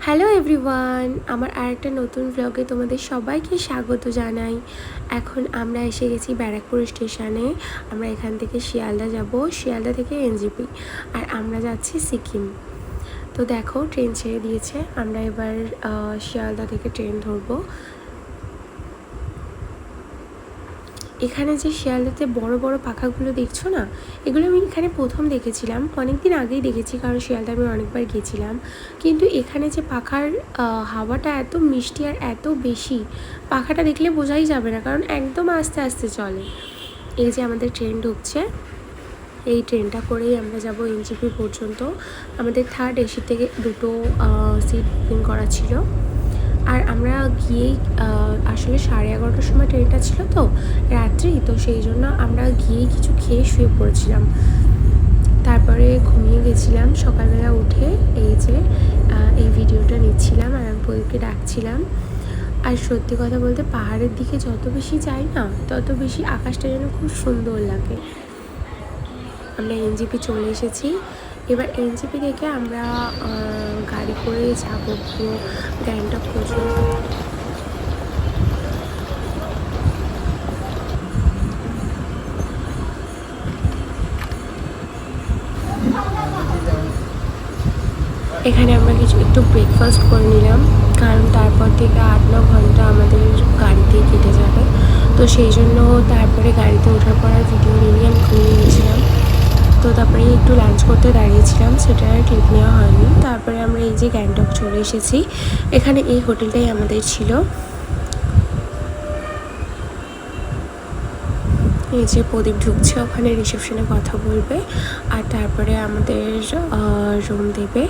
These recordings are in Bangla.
হ্যালো এভরিওয়ান, আমার আরেকটা নতুন ব্লগে তোমাদের সবাইকে স্বাগত জানাই। এখন আমরা এসে গেছি ব্যারাকপুর স্টেশনে। আমরা এখান থেকে শিয়ালদা যাব, শিয়ালদা থেকে এনজেপি, আর আমরা যাচ্ছি সিকিম। তো দেখো ট্রেন ছেড়ে দিয়েছে, আমরা এবার শিয়ালদা থেকে ট্রেন ধরবো। এখানে যে শিয়ালদাতে বড় বড় পাখাগুলো দেখছো না, এগুলো আমি এখানে প্রথম দেখেছিলাম, অনেক দিন আগেই দেখেছি, কারণ শিয়ালদা আমি অনেকবার গেছিলাম। কিন্তু এখানে যে পাখার হাওয়াটা এত মিষ্টি আর এত বেশি, পাখাটা দেখলে বোঝাই যাবে না, কারণ একদম আস্তে আস্তে চলে। এই যে আমাদের ট্রেন ঢুকছে, এই ট্রেনটা করেই আমরা যাব এনজেপি পর্যন্ত। আমাদের থার্ড এসি থেকে দুটো সিট বুকিং করা ছিল। আর আমরা গিয়েই আসলে 11:30টার সময় ট্রেনটা ছিল, তো রাত্রি, তো সেই জন্য আমরা গিয়েই কিছু খেয়ে শুয়ে পড়েছিলাম, তারপরে ঘুমিয়ে গেছিলাম। সকালবেলা উঠে এই যে এই ভিডিওটা নিচ্ছিলাম আর আমি ওদেরকে ডাকছিলাম। আর সত্যি কথা বলতে পাহাড়ের দিকে যত বেশি যাই না, তত বেশি আকাশটা যেন খুব সুন্দর লাগে। আমরা এনজেপি চলে এসেছি। এবার এনজেপি থেকে আমরা গাড়ি করে যাবো পুরো গ্যাংটক পর্যন্ত। এখানে আমরা একটু ব্রেকফাস্ট করে নিলাম, কারণ তারপর থেকে 8-9 ঘন্টা আমাদের গাড়িতেই কেটে যাবে। তো সেই জন্য তারপরে গাড়িতে ওঠার পর আর ভিডিও নিয়ে আমি ঘুমিয়ে গেছিলাম। তো তারপরে একটু লাঞ্চ করতে দাঁড়িয়েছিলাম, সেটা আর ক্লিপ নেওয়া হয়নি। তারপরে আমরা এই যে গ্যাংটক চলে এসেছি। এখানে এই হোটেলটাই আমাদের ছিল। এই যে প্রদীপ ঢুকছে, ওখানে রিসেপশনে কথা বলবে, আর তারপরে আমাদের রুম দেবে,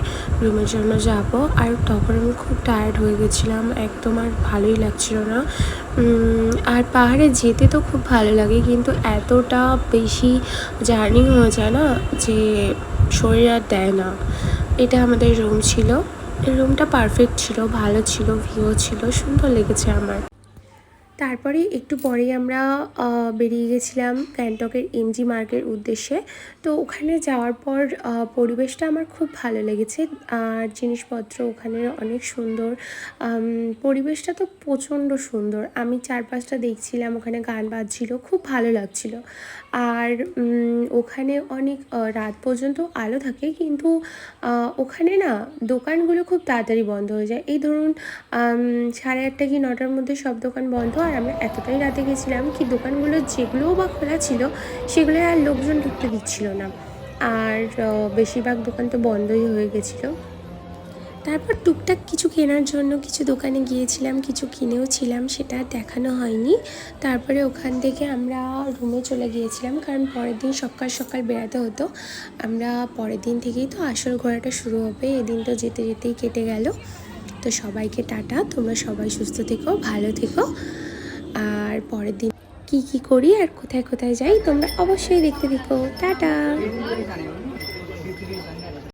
রুমের জন্য যাব। আর তখন আমি খুব টায়ার্ড হয়ে গেছিলাম, একদম আর ভালোই লাগছিল না। আর পাহাড়ে যেতে তো খুব ভালো লাগে, কিন্তু এতটা বেশি জার্নি হয়ে যায় না যে শরীর আর দেয় না। এটা আমাদের রুম ছিল, রুমটা পারফেক্ট ছিল, ভালো ছিল, ভিউ ছিল, সুন্দর লেগেছে আমার। তারপরে একটু পরেই আমরা বেরিয়ে গেছিলাম গ্যাংটকের এমজি মার্গের উদ্দেশ্যে। তো ওখানে যাওয়ার পর পরিবেশটা আমার খুব ভালো লেগেছে, আর জিনিসপত্র ওখানের অনেক সুন্দর। পরিবেশটা তো প্রচণ্ড সুন্দর, আমি চারপাশটা দেখছিলাম, ওখানে গান বাজছিল, খুব ভালো লাগছিল। আর ওখানে অনেক রাত পর্যন্ত আলো থাকে, কিন্তু ওখানে না দোকানগুলো খুব তাড়াতাড়ি বন্ধ হয়ে যায়। এই ধরুন 8:30 কি 9টার মধ্যে সব দোকান বন্ধ। আর আমরা এতটাই রাতে গেছিলাম কি দোকানগুলো যেগুলোও বা খোলা ছিল সেগুলো আর লোকজন ঢুকতে দিচ্ছিল না, আর বেশিরভাগ দোকান তো বন্ধই হয়ে গেছিলো। তারপর টুকটাক কিছু কেনার জন্য কিছু দোকানে গিয়েছিলাম, কিছু কিনেও ছিলাম, সেটা দেখানো হয়নি। তারপরে ওখান থেকে আমরা রুমে চলে গিয়েছিলাম, কারণ পরের দিন সকাল সকাল বেরাতে হতো। আমরা পরের দিন থেকেই তো আসল ঘোরাটা শুরু হবে, এদিন তো যেতে যেতেই কেটে গেল। তো সবাইকে টাটা, তোমরা সবাই সুস্থ থেকো, ভালো থেকো। আর পরের দিন কি করি আর কোথায় কোথায় যাই তোমরা অবশ্যই দেখতে থেকো। টাটা।